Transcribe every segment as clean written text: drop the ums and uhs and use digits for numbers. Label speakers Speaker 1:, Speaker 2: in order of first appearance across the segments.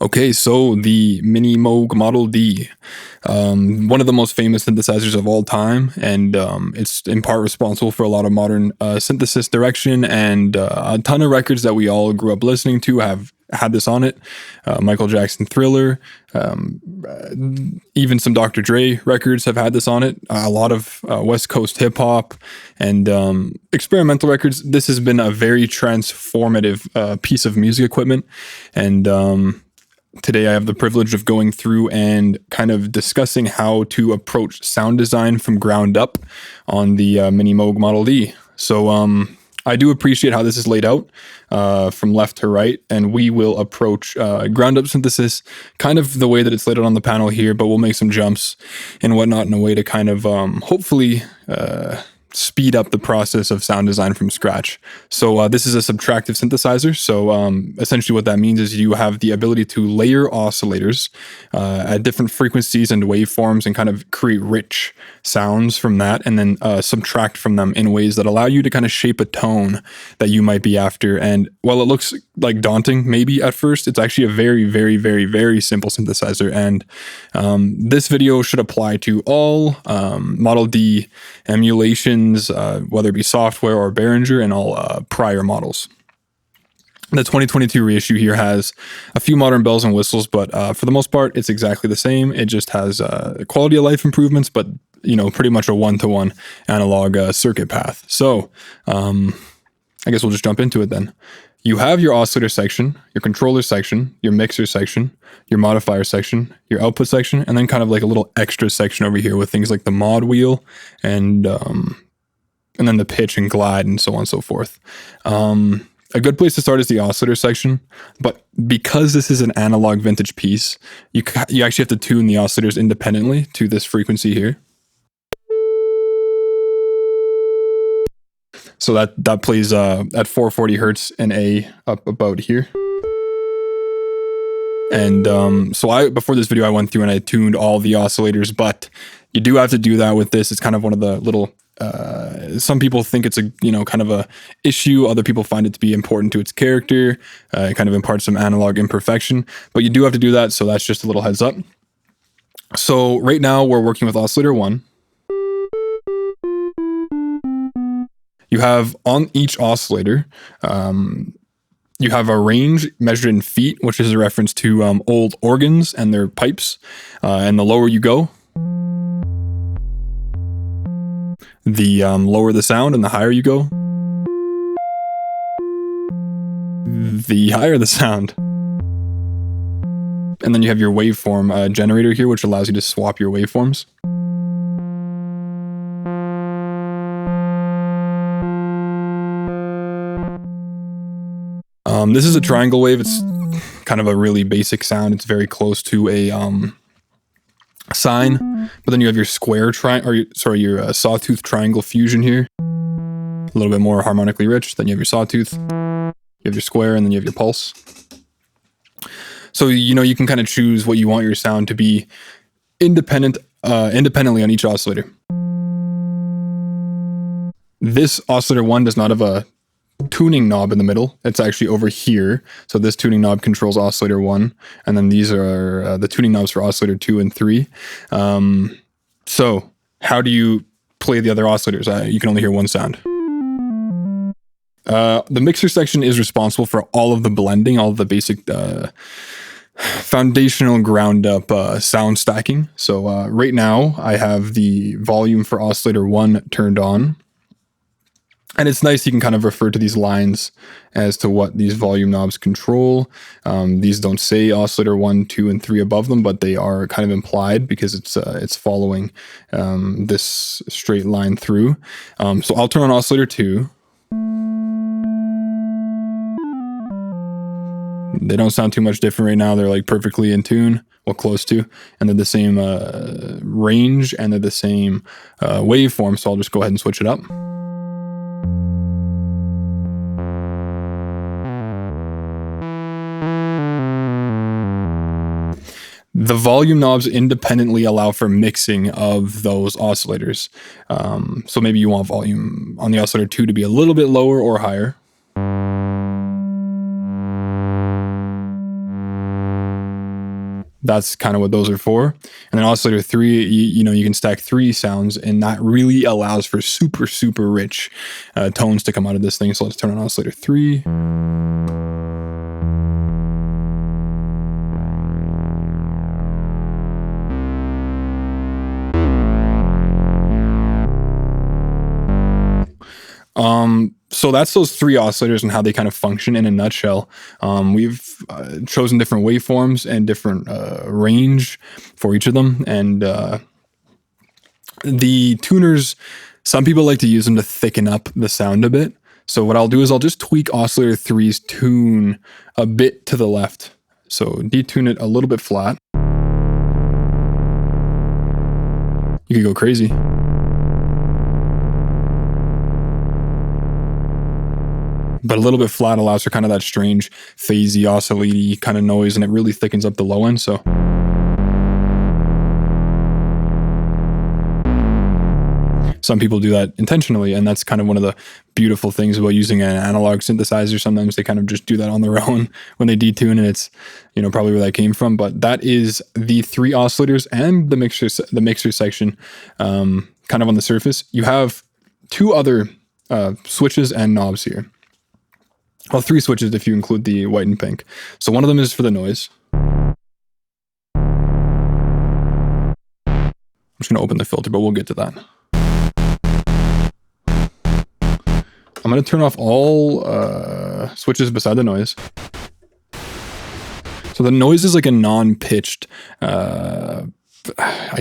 Speaker 1: Okay, so the Minimoog Model D, one of the most famous synthesizers of all time, and it's in part responsible for a lot of modern synthesis direction, and a ton of records that we all grew up listening to have had this on it. Michael Jackson Thriller, even some Dr. Dre records have had this on it. A lot of West Coast hip hop and experimental records. This has been a very transformative piece of music equipment, and today I have the privilege of going through and kind of discussing how to approach sound design from ground up on the Minimoog Model D. So I do appreciate how this is laid out from left to right, and we will approach ground up synthesis kind of the way that it's laid out on the panel here, but we'll make some jumps and whatnot in a way to kind of hopefully speed up the process of sound design from scratch. So this is a subtractive synthesizer. So essentially what that means is you have the ability to layer oscillators at different frequencies and waveforms and kind of create rich sounds from that, and then subtract from them in ways that allow you to kind of shape a tone that you might be after. And while it looks like daunting maybe at first, it's actually a very, very, very, very simple synthesizer. And this video should apply to all Model D emulations, whether it be software or Behringer, and all prior models. The 2022 reissue here has a few modern bells and whistles, but for the most part, it's exactly the same. It just has quality of life improvements, but pretty much a one-to-one analog circuit path. So I guess we'll just jump into it then. You have your oscillator section, your controller section, your mixer section, your modifier section, your output section, and then kind of like a little extra section over here with things like the mod wheel and then the pitch and glide and so on and so forth. A good place to start is the oscillator section, but because this is an analog vintage piece, you actually have to tune the oscillators independently to this frequency here. So that plays at 440 hertz and A up about here. And so before this video, I went through and I tuned all the oscillators, but you do have to do that with this. It's kind of one of the little, some people think it's a, kind of a issue. Other people find it to be important to its character. It kind of imparts some analog imperfection, but you do have to do that. So that's just a little heads up. So right now we're working with oscillator 1. You have on each oscillator, you have a range measured in feet, which is a reference to old organs and their pipes. And the lower you go, the lower the sound, and the higher you go, the higher the sound. And then you have your waveform generator here, which allows you to swap your waveforms. This is a triangle wave. It's kind of a really basic sound. It's very close to a sine, but then you have your your sawtooth triangle fusion here. A little bit more harmonically rich. Then you have your sawtooth, you have your square, and then you have your pulse. So you can kind of choose what you want your sound to be independently on each oscillator. This oscillator 1 does not have a tuning knob in the middle. It's actually over here. So this tuning knob controls oscillator 1, and then these are the tuning knobs for oscillator 2 and 3. So how do you play the other oscillators? You can only hear one sound. The mixer section is responsible for all of the blending, all of the basic foundational ground up sound stacking. So right now I have the volume for oscillator 1 turned on. And it's nice, you can kind of refer to these lines as to what these volume knobs control. These don't say oscillator 1, 2, and 3 above them, but they are kind of implied because it's following this straight line through. So I'll turn on oscillator 2. They don't sound too much different right now. They're like perfectly in tune, well, close to, and they're the same range, and they're the same waveform. So I'll just go ahead and switch it up. The volume knobs independently allow for mixing of those oscillators. So maybe you want volume on the oscillator 2 to be a little bit lower or higher. That's kind of what those are for. And then oscillator 3, you know, you can stack 3 sounds, and that really allows for super, super rich tones to come out of this thing. So let's turn on oscillator 3. So that's those 3 oscillators and how they kind of function in a nutshell. We've chosen different waveforms and different range for each of them. And the tuners, some people like to use them to thicken up the sound a bit. So what I'll do is I'll just tweak oscillator 3's tune a bit to the left. So detune it a little bit flat. You could go crazy. But a little bit flat allows for kind of that strange, phasey, oscillating kind of noise, and it really thickens up the low end. So some people do that intentionally, and that's kind of one of the beautiful things about using an analog synthesizer. Sometimes they kind of just do that on their own when they detune, and it's, you know, probably where that came from. But that is the 3 oscillators and the mixer section, kind of on the surface. You have 2 other switches and knobs here. Well, 3 switches if you include the white and pink. So one of them is for the noise. I'm just going to open the filter, but we'll get to that. I'm going to turn off all switches beside the noise. So the noise is like a non-pitched, I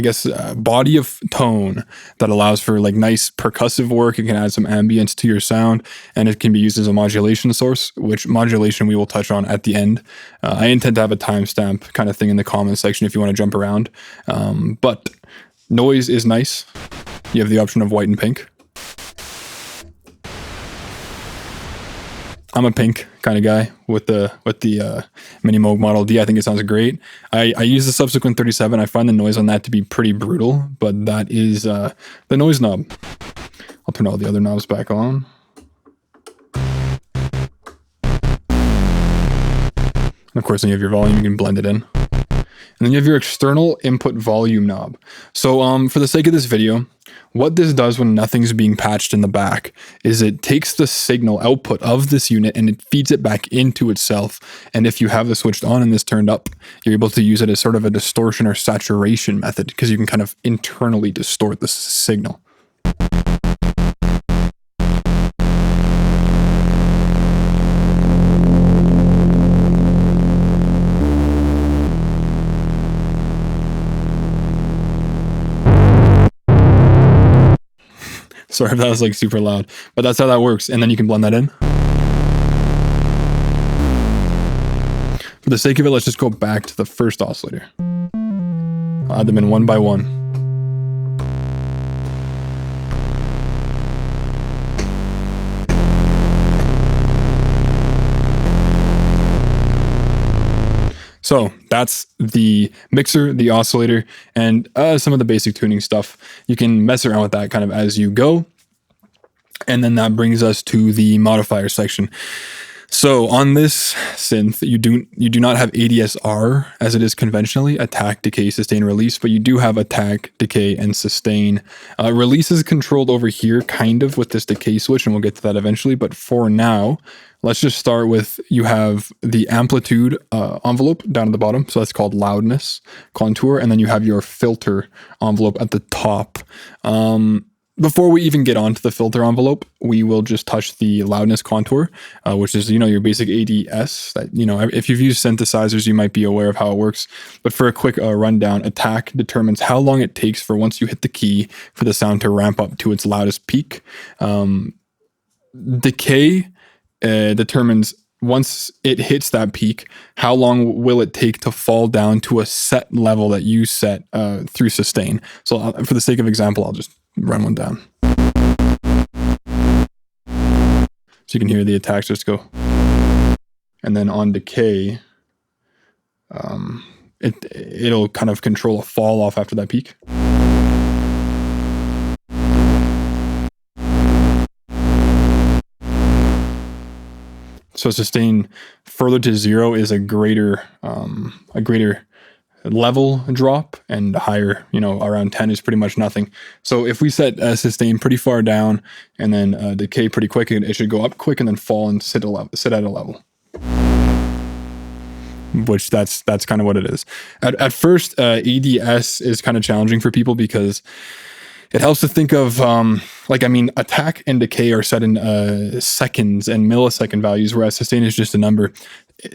Speaker 1: guess, body of tone that allows for like nice percussive work. It can add some ambience to your sound, and it can be used as a modulation source, which modulation we will touch on at the end. I intend to have a timestamp kind of thing in the comments section if you want to jump around. But noise is nice. You have the option of white and pink. I'm a pink kind of guy with the Minimoog Model D. I think it sounds great. I use the Subsequent 37. I find the noise on that to be pretty brutal, but that is the noise knob. I'll turn all the other knobs back on. And of course, then you have your volume. You can blend it in. And then you have your external input volume knob. So for the sake of this video, what this does when nothing's being patched in the back is it takes the signal output of this unit and it feeds it back into itself. And if you have this switched on and this turned up, you're able to use it as sort of a distortion or saturation method, because you can kind of internally distort the signal. Sorry if that was like super loud, but that's how that works. And then you can blend that in. For the sake of it, let's just go back to the first oscillator. I'll add them in one by one. So that's the mixer, the oscillator, and some of the basic tuning stuff. You can mess around with that kind of as you go. And then that brings us to the modifier section. So on this synth, you do not have ADSR as it is conventionally, attack, decay, sustain, release, but you do have attack, decay, and sustain. Release is controlled over here kind of with this decay switch, and we'll get to that eventually. But for now, let's just start with, you have the amplitude envelope down at the bottom. So that's called loudness contour. And then you have your filter envelope at the top. Before we even get onto the filter envelope, we will just touch the loudness contour, which is, you know, your basic ADS that, you know, if you've used synthesizers, you might be aware of how it works. But for a quick rundown, attack determines how long it takes for, once you hit the key, for the sound to ramp up to its loudest peak. Decay determines, once it hits that peak, how long will it take to fall down to a set level that you set through sustain. So for the sake of example, I'll just run one down. So you can hear the attacks just go. And then on decay, it'll kind of control a fall off after that peak. So sustain further to 0 is a greater level drop, and higher, you know, around 10 is pretty much nothing. So if we set sustain pretty far down and then decay pretty quick, it should go up quick and then fall and sit at a level. Which that's kind of what it is. At first, EDS is kind of challenging for people because it helps to think of, like, I mean, attack and decay are set in seconds and millisecond values, whereas sustain is just a number.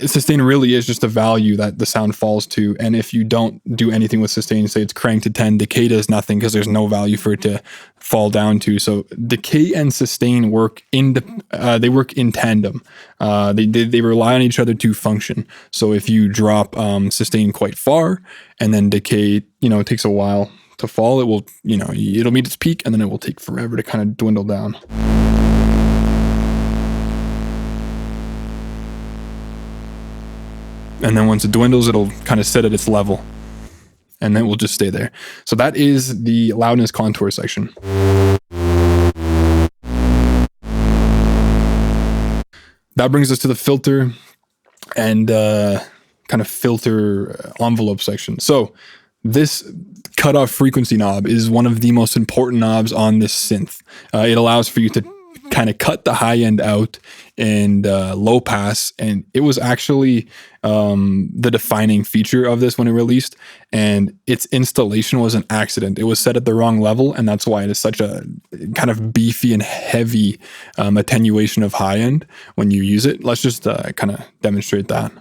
Speaker 1: Sustain really is just a value that the sound falls to. And if you don't do anything with sustain, say it's cranked to 10, decay does nothing because there's no value for it to fall down to. So decay and sustain work they work in tandem. They rely on each other to function. So if you drop sustain quite far and then decay, you know, it takes a while to fall, it will, you know, it'll meet its peak and then it will take forever to kind of dwindle down. And then once it dwindles, it'll kind of sit at its level and then we'll just stay there. So that is the loudness contour section. That brings us to the filter and kind of filter envelope section. So this cutoff frequency knob is one of the most important knobs on this synth. It allows for you to kind of cut the high end out and low pass, and it was actually the defining feature of this when it released, and its installation was an accident. It was set at the wrong level, and that's why it is such a kind of beefy and heavy attenuation of high end when you use it. Let's just kind of demonstrate that.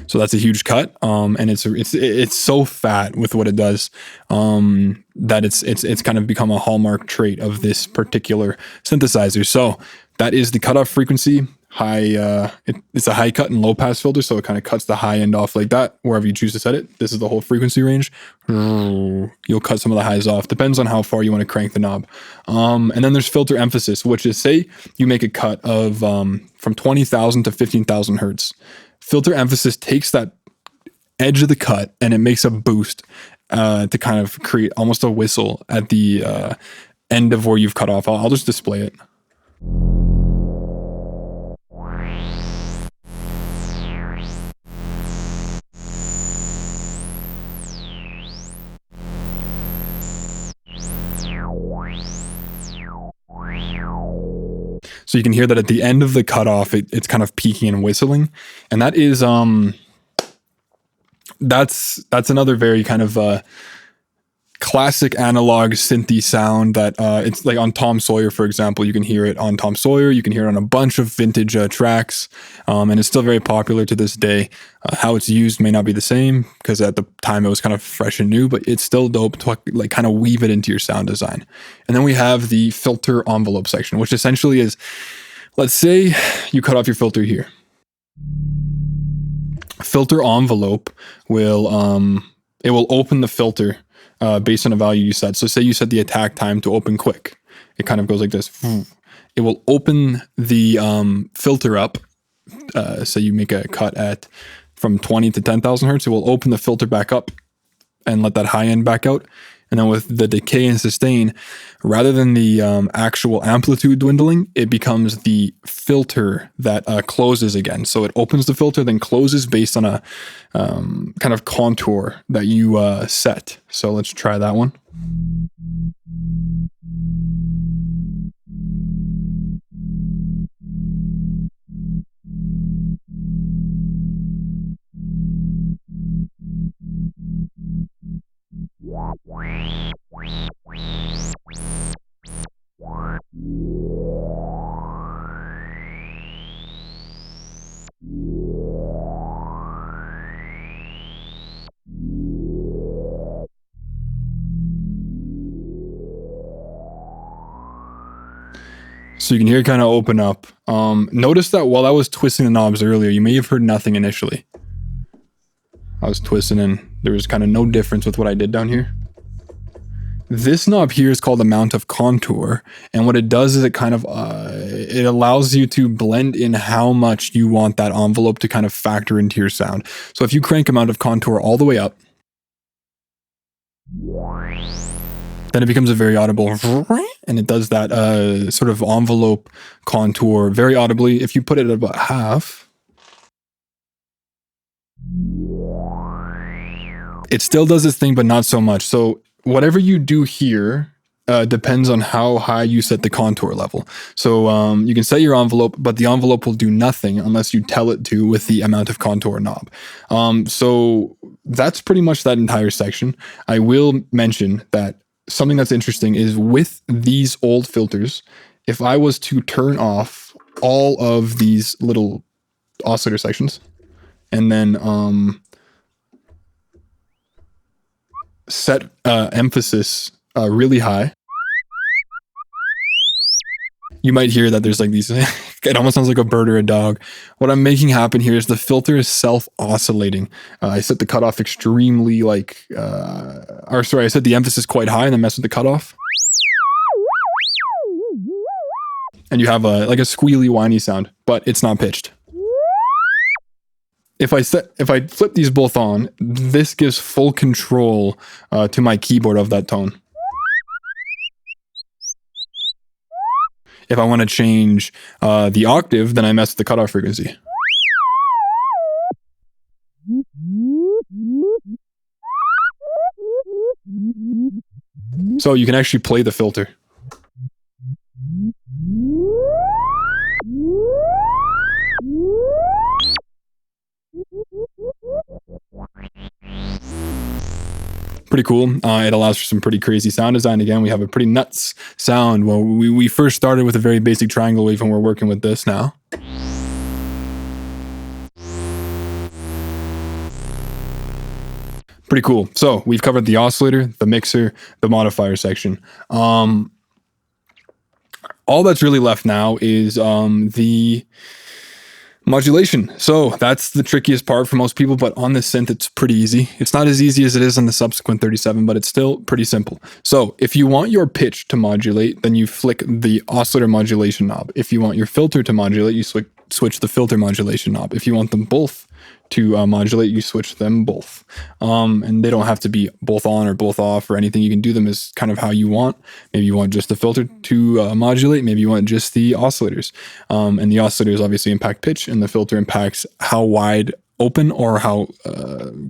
Speaker 1: So that's a huge cut, and it's so fat with what it does that it's kind of become a hallmark trait of this particular synthesizer. So that is the cutoff frequency. It's a high cut and low pass filter, so it kind of cuts the high end off like that wherever you choose to set it. This is the whole frequency range. You'll cut some of the highs off. Depends on how far you want to crank the knob. And then there's filter emphasis, which is, say you make a cut of from 20,000 to 15,000 hertz. Filter emphasis takes that edge of the cut and it makes a boost to kind of create almost a whistle at the end of where you've cut off. I'll just display it. So you can hear that at the end of the cutoff, it's kind of peaking and whistling. And that is, that's another very kind of classic analog synthy sound that it's like on Tom Sawyer, for example. You can hear it on Tom Sawyer. You can hear it on a bunch of vintage tracks. And it's still very popular to this day. How it's used may not be the same because at the time it was kind of fresh and new, but it's still dope to like kind of weave it into your sound design. And then we have the filter envelope section, which essentially is, let's say you cut off your filter here. Filter envelope will, it will open the filter based on a value you set. So say you set the attack time to open quick. It kind of goes like this. It will open the filter up. Say you make a cut at from 20 to 10,000 hertz. It will open the filter back up and let that high end back out. And then with the decay and sustain, rather than the actual amplitude dwindling, it becomes the filter that closes again. So it opens the filter, then closes based on a kind of contour that you set. So let's try that one. So you can hear it kind of open up. Notice that while I was twisting the knobs earlier, you may have heard nothing initially. I was twisting and there was kind of no difference with what I did down here. This knob here is called amount of contour, and what it does is it kind of it allows you to blend in how much you want that envelope to kind of factor into your sound. So if you crank amount of contour all the way up, then it becomes a very audible, and it does that sort of envelope contour very audibly. If you put it at about half, it still does its thing, but not so much. So whatever you do here depends on how high you set the contour level. So you can set your envelope, but the envelope will do nothing unless you tell it to with the amount of contour knob. So that's pretty much that entire section. I will mention that something that's interesting is with these old filters, if I was to turn off all of these little oscillator sections and then set emphasis really high, you might hear that there's like these, it almost sounds like a bird or a dog. What I'm making happen here is the filter is self-oscillating. I set the cutoff extremely I set the emphasis quite high and then mess with the cutoff. And you have a squealy, whiny sound, but it's not pitched. If I flip these both on, this gives full control to my keyboard of that tone. If I want to change the octave, then I mess with the cutoff frequency. So you can actually play the filter. Pretty cool. It allows for some pretty crazy sound design. Again, we have a pretty nuts sound. Well, we first started with a very basic triangle wave and we're working with this now. Pretty cool. So we've covered the oscillator, the mixer, the modifier section. All that's really left now is the modulation. So that's the trickiest part for most people, but on this synth, it's pretty easy. It's not as easy as it is on the subsequent 37, but it's still pretty simple. So if you want your pitch to modulate, then you flick the oscillator modulation knob. If you want your filter to modulate, you switch the filter modulation knob. If you want them both to modulate, you switch them both. And they don't have to be both on or both off or anything. You can do them as kind of how you want. Maybe you want just the filter to modulate. Maybe you want just the oscillators. And the oscillators obviously impact pitch, and the filter impacts how wide open or how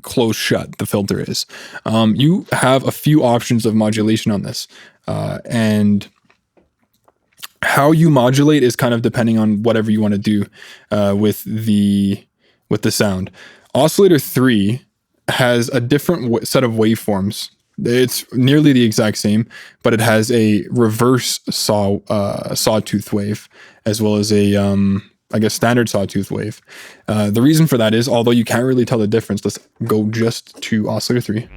Speaker 1: close shut the filter is. You have a few options of modulation on this. And how you modulate is kind of depending on whatever you want to do with the sound. Oscillator 3 has a different set of waveforms. It's nearly the exact same, but it has a reverse sawtooth wave, as well as a standard sawtooth wave. The reason for that is, although you can't really tell the difference, let's go just to oscillator 3.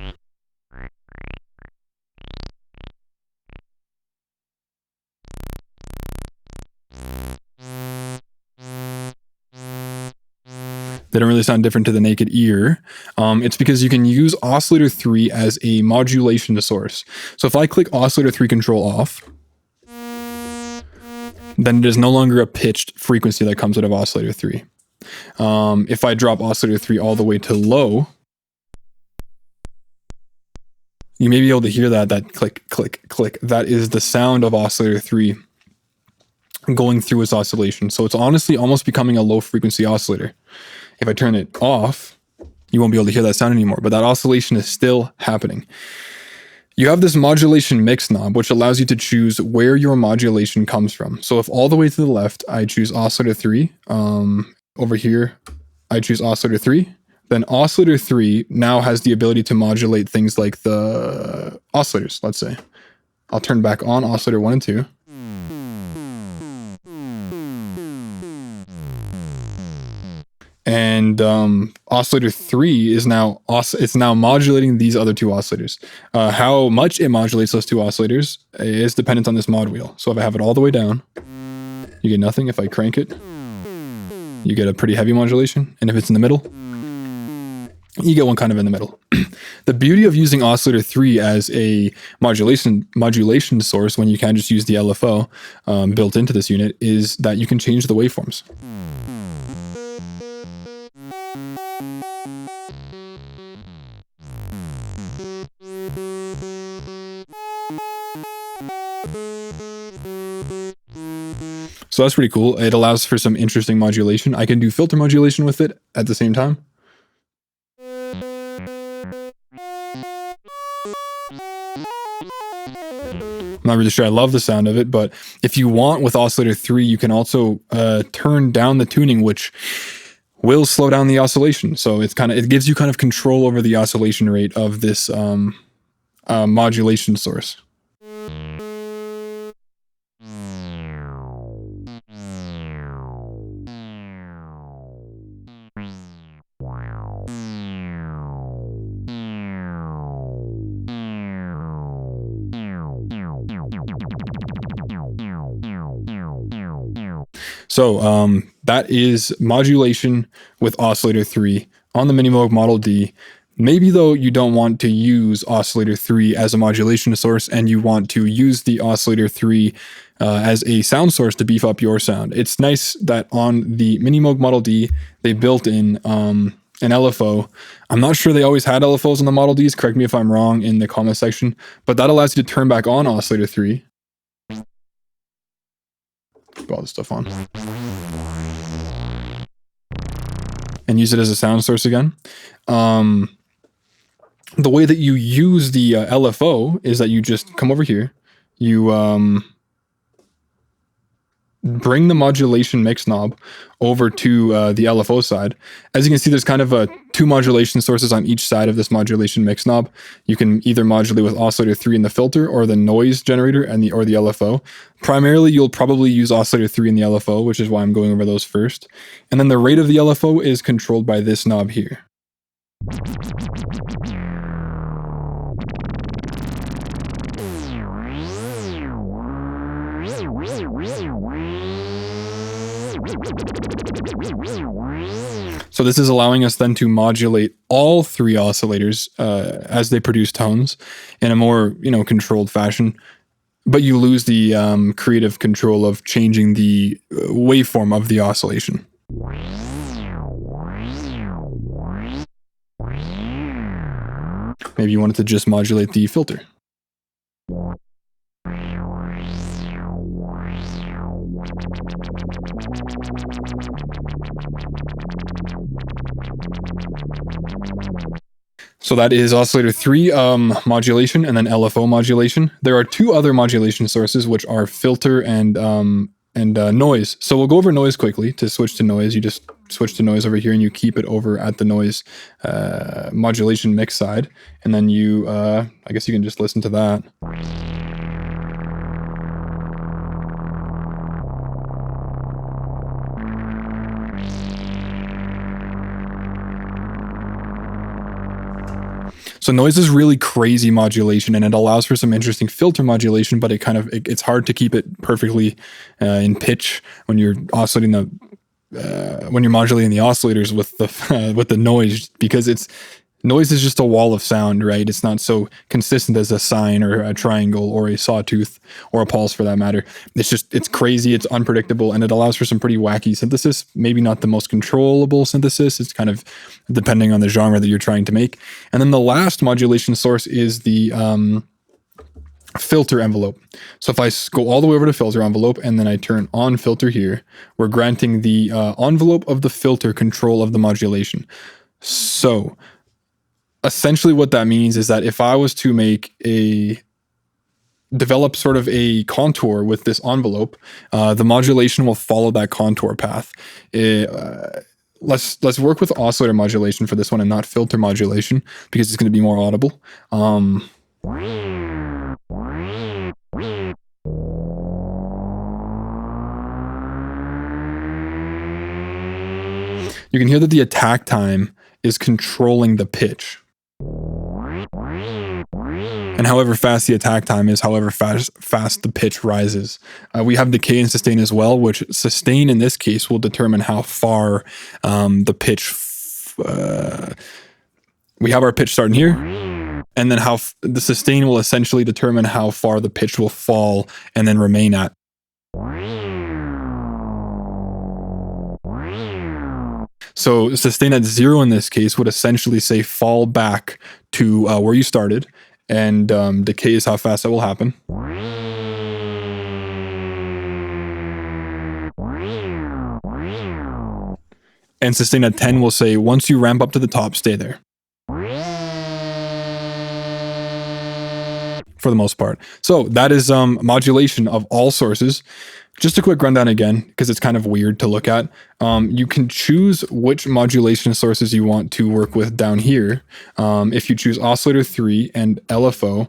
Speaker 1: They don't really sound different to the naked ear. It's because you can use oscillator 3 as a modulation source. So if I click oscillator 3 control off, then it is no longer a pitched frequency that comes out of oscillator 3. If I drop oscillator 3 all the way to low, you may be able to hear that click, click, click. That is the sound of oscillator 3 going through its oscillation. So it's honestly almost becoming a low frequency oscillator. If I turn it off, you won't be able to hear that sound anymore, but that oscillation is still happening. You have this modulation mix knob, which allows you to choose where your modulation comes from. So if all the way to the left, I choose oscillator 3, over here, I choose oscillator 3, then oscillator 3 now has the ability to modulate things like the oscillators, let's say. I'll turn back on oscillator 1 and 2. And oscillator 3 is now modulating these other two oscillators. How much it modulates those two oscillators is dependent on this mod wheel. So if I have it all the way down, you get nothing. If I crank it, you get a pretty heavy modulation. And if it's in the middle, you get one kind of in the middle. The beauty of using oscillator 3 as a modulation source when you can just use the LFO built into this unit is that you can change the waveforms. So that's pretty cool. It allows for some interesting modulation. I can do filter modulation with it at the same time. I'm not really sure I love the sound of it, but if you want with Oscillator 3, you can also turn down the tuning, which will slow down the oscillation. So it gives you kind of control over the oscillation rate of this modulation source. So that is modulation with Oscillator 3 on the Minimoog Model D. Maybe though you don't want to use Oscillator 3 as a modulation source and you want to use the Oscillator 3 as a sound source to beef up your sound. It's nice that on the Minimoog Model D, they built in an LFO. I'm not sure they always had LFOs on the Model Ds. Correct me if I'm wrong in the comment section, but that allows you to turn back on Oscillator 3. Put all this stuff on. And use it as a sound source again. The way that you use the LFO is that you just come over here. You bring the modulation mix knob over to the LFO side. As you can see, there's kind of two modulation sources on each side of this modulation mix knob. You can either modulate with Oscillator 3 in the filter or the noise generator and or the LFO. Primarily, you'll probably use Oscillator 3 in the LFO, which is why I'm going over those first. And then the rate of the LFO is controlled by this knob here. So this is allowing us then to modulate all three oscillators as they produce tones in a more, controlled fashion. But you lose the creative control of changing the waveform of the oscillation. Maybe you wanted to just modulate the filter. So that is Oscillator 3 modulation and then LFO modulation. There are two other modulation sources, which are filter and noise. So we'll go over noise quickly. To switch to noise, you just switch to noise over here and you keep it over at the noise modulation mix side. And then you, I guess you can just listen to that. So noise is really crazy modulation, and it allows for some interesting filter modulation, but it's hard to keep it perfectly in pitch when you're oscillating when you're modulating the oscillators with the noise, because noise is just a wall of sound, right? It's not so consistent as a sine or a triangle or a sawtooth or a pulse for that matter. It's crazy, it's unpredictable, and it allows for some pretty wacky synthesis. Maybe not the most controllable synthesis. It's kind of depending on the genre that you're trying to make. And then the last modulation source is the filter envelope. So if I go all the way over to filter envelope and then I turn on filter here, we're granting the envelope of the filter control of the modulation. So essentially what that means is that if I was to develop sort of a contour with this envelope, the modulation will follow that contour path. Let's work with oscillator modulation for this one and not filter modulation, because it's going to be more audible. You can hear that the attack time is controlling the pitch. And however fast the attack time is, however fast the pitch rises. We have decay and sustain as well, which sustain in this case will determine how far the pitch... we have our pitch starting here, and then the sustain will essentially determine how far the pitch will fall and then remain at. So sustain at 0 in this case would essentially say fall back to where you started, and decay is how fast that will happen. And sustain at 10 will say, once you ramp up to the top, stay there. For the most part. So that is modulation of all sources. Just a quick rundown again, because it's kind of weird to look at. You can choose which modulation sources you want to work with down here. If you choose Oscillator 3 and LFO,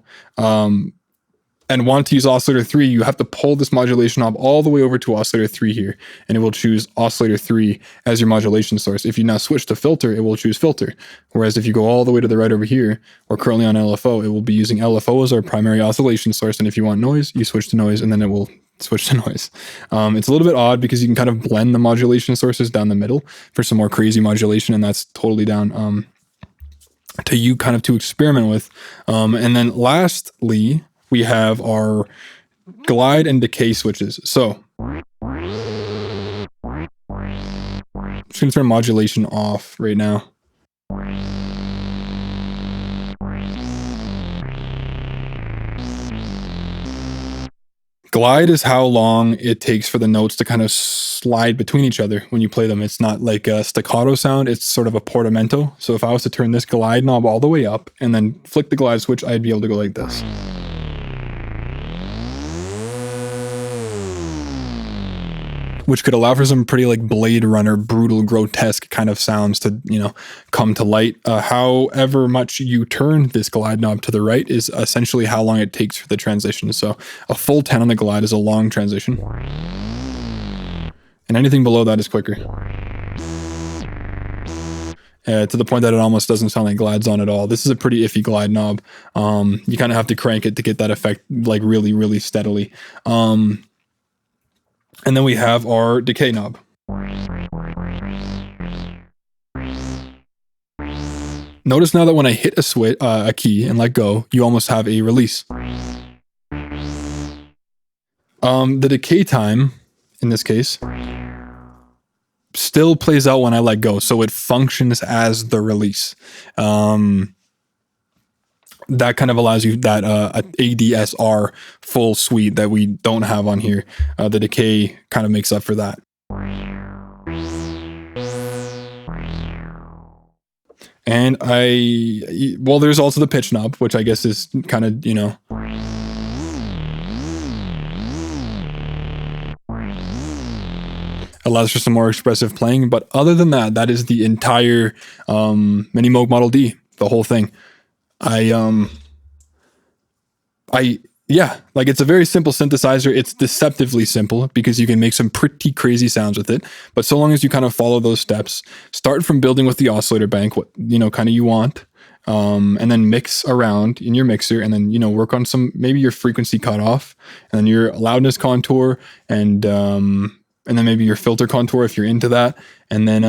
Speaker 1: and want to use Oscillator 3, you have to pull this modulation knob all the way over to Oscillator 3 here, and it will choose Oscillator 3 as your modulation source. If you now switch to filter, it will choose filter. Whereas if you go all the way to the right over here, we're currently on LFO, it will be using LFO as our primary oscillation source, and if you want noise, you switch to noise, and then it will switch to noise. It's a little bit odd because you can kind of blend the modulation sources down the middle for some more crazy modulation, and that's totally down to you kind of to experiment with. And then lastly, we have our glide and decay switches. So I'm just going to turn modulation off right now. Glide is how long it takes for the notes to kind of slide between each other when you play them. It's not like a staccato sound, it's sort of a portamento. So if I was to turn this glide knob all the way up and then flick the glide switch, I'd be able to go like this. Which could allow for some pretty like Blade Runner, brutal, grotesque kind of sounds to, you know, come to light. However much you turn this glide knob to the right is essentially how long it takes for the transition. So a full 10 on the glide is a long transition. And anything below that is quicker. To the point that it almost doesn't sound like glides on at all. This is a pretty iffy glide knob. You kind of have to crank it to get that effect like really, really steadily. And then we have our decay knob. Notice now that when I hit a switch, a key and let go, you almost have a release. The decay time, in this case, still plays out when I let go, so it functions as the release. That kind of allows you that ADSR full suite that we don't have on here. The decay kind of makes up for that. And well, there's also the pitch knob, which I guess is kind of, you know, allows for some more expressive playing. But other than that, that is the entire Minimoog Model D, the whole thing. Yeah, like it's a very simple synthesizer. It's deceptively simple because you can make some pretty crazy sounds with it. But so long as you kind of follow those steps, start from building with the oscillator bank, what, you know, kind of you want, and then mix around in your mixer and then, you know, work on some, maybe your frequency cutoff and then your loudness contour and then maybe your filter contour if you're into that. And then,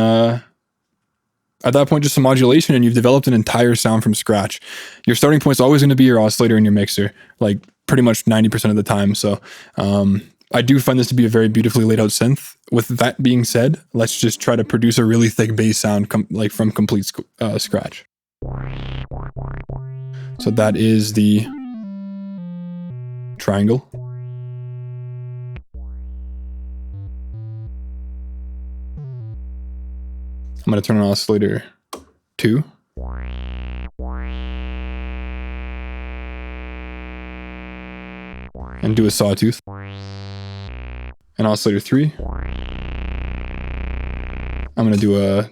Speaker 1: at that point, just some modulation and you've developed an entire sound from scratch. Your starting point is always going to be your oscillator and your mixer, like pretty much 90% of the time. So I do find this to be a very beautifully laid out synth. With that being said, let's just try to produce a really thick bass sound like from complete scratch. So that is the triangle. I'm going to turn on oscillator 2. And do a sawtooth. And oscillator 3. I'm going to do a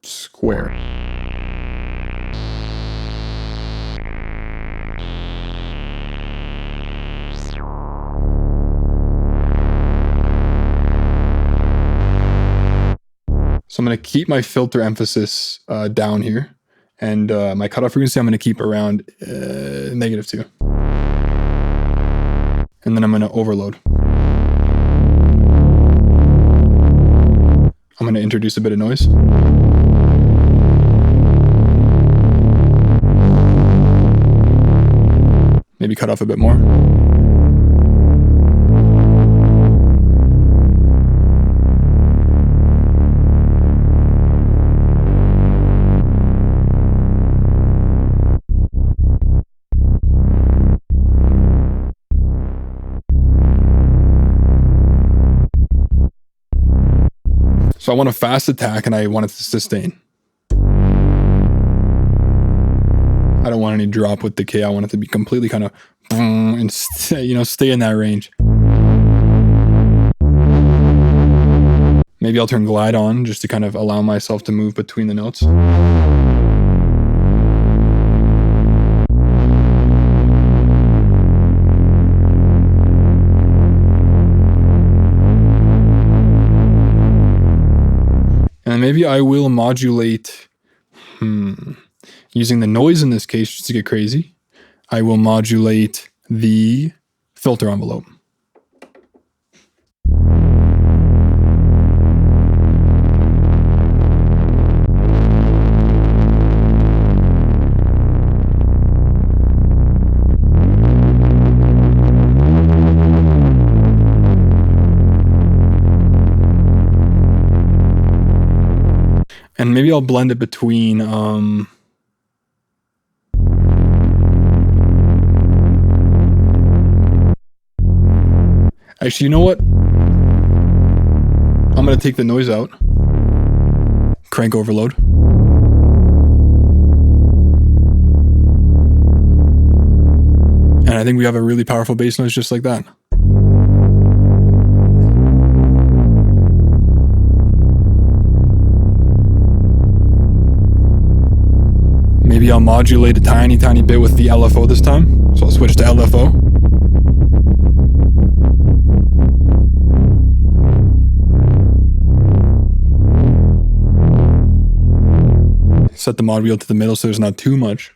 Speaker 1: square. So I'm going to keep my filter emphasis down here, and my cutoff frequency I'm going to keep around -2. And then I'm going to overload. I'm going to introduce a bit of noise. Maybe cut off a bit more. So I want a fast attack and I want it to sustain. I don't want any drop with decay. I want it to be completely kind of and stay in that range. Maybe I'll turn glide on just to kind of allow myself to move between the notes. And maybe I will modulate, using the noise in this case just to get crazy. I will modulate the filter envelope. And maybe I'll blend it between, actually, you know what? I'm going to take the noise out, crank overload. And I think we have a really powerful bass noise just like that. Maybe I'll modulate a tiny bit with the LFO this time. So I'll switch to LFO. Set the mod wheel to the middle so there's not too much.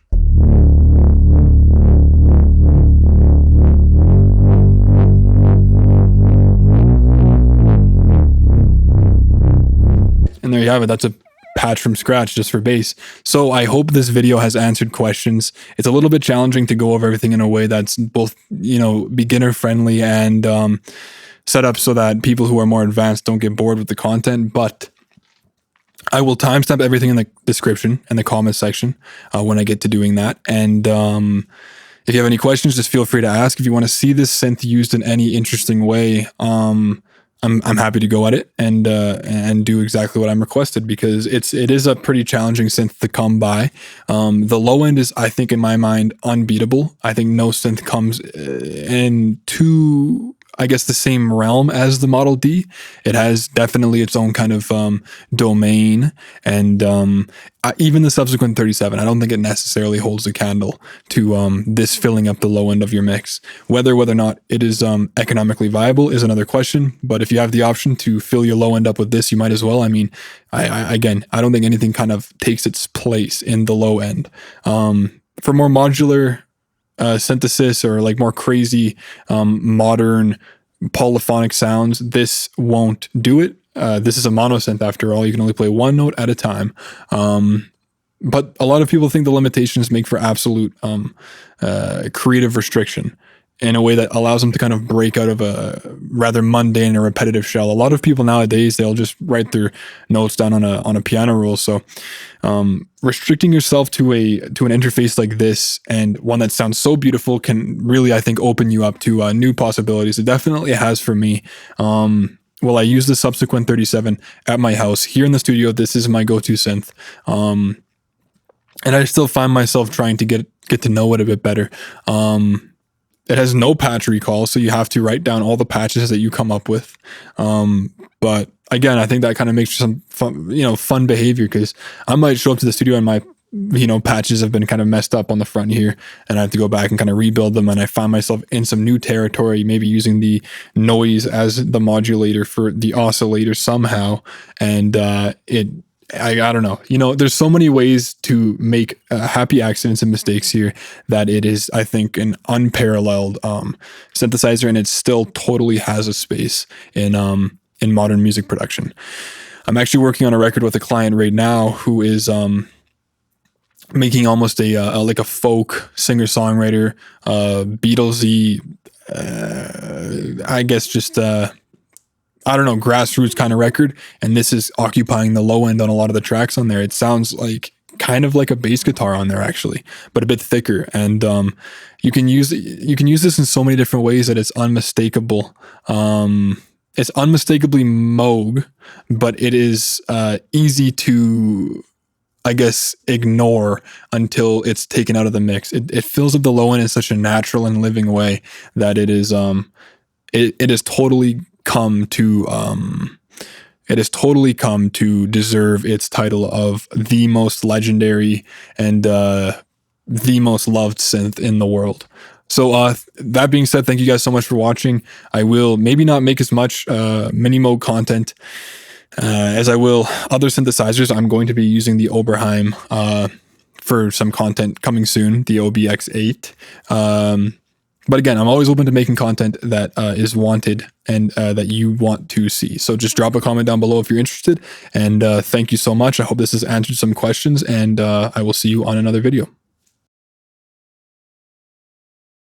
Speaker 1: And there you have it. That's a patch from scratch just for bass. So I hope this video has answered questions. It's a little bit challenging to go over everything in a way that's both, beginner friendly and set up so that people who are more advanced don't get bored with the content. But I will timestamp everything in the description and the comments section when I get to doing that. And if you have any questions, just feel free to ask. If you want to see this synth used in any interesting way, I'm happy to go at it and do exactly what I'm requested, because it is a pretty challenging synth to come by. The low end is, I think, in my mind, unbeatable. I think no synth comes into, I guess, the same realm as the Model D. It has definitely its own kind of domain, and even the subsequent 37, I don't think it necessarily holds a candle to this filling up the low end of your mix. Whether or not it is economically viable is another question, but if you have the option to fill your low end up with this, you might as well. I mean, I don't think anything kind of takes its place in the low end. For more modular synthesis or like more crazy modern polyphonic sounds, this won't do it. This is a mono synth after all. You can only play one note at a time. But a lot of people think the limitations make for absolute creative restriction in a way that allows them to kind of break out of a rather mundane or repetitive shell. A lot of people nowadays, they'll just write their notes down on a piano roll. So restricting yourself to an interface like this, and one that sounds so beautiful, can really, I think, open you up to new possibilities. It definitely has for me. Well, I use the subsequent 37 at my house. Here in the studio, this is my go-to synth. And I still find myself trying to get to know it a bit better. It has no patch recall, so you have to write down all the patches that you come up with. But again, I think that kind of makes some fun behavior, because I might show up to the studio and my patches have been kind of messed up on the front here, and I have to go back and kind of rebuild them, and I find myself in some new territory, maybe using the noise as the modulator for the oscillator somehow, and I don't know. There's so many ways to make happy accidents and mistakes here that it is, I think, an unparalleled synthesizer, and it still totally has a space in modern music production. I'm actually working on a record with a client right now who is making almost a folk singer-songwriter, Beatlesy, I guess just grassroots kind of record, and this is occupying the low end on a lot of the tracks on there. It sounds like kind of like a bass guitar on there, actually, but a bit thicker. And you can use this in so many different ways that it's unmistakable. it's unmistakably Moog, but it is easy to, I guess, ignore until it's taken out of the mix. It fills up the low end in such a natural and living way that it is it has totally come to deserve its title of the most legendary and the most loved synth in the world. So that being said, thank you guys so much for watching. I will maybe not make as much Minimoog content as I will other synthesizers. I'm going to be using the Oberheim for some content coming soon, the OBX8. But again, I'm always open to making content that is wanted and that you want to see. So just drop a comment down below if you're interested. And thank you so much. I hope this has answered some questions, and I will see you on another video.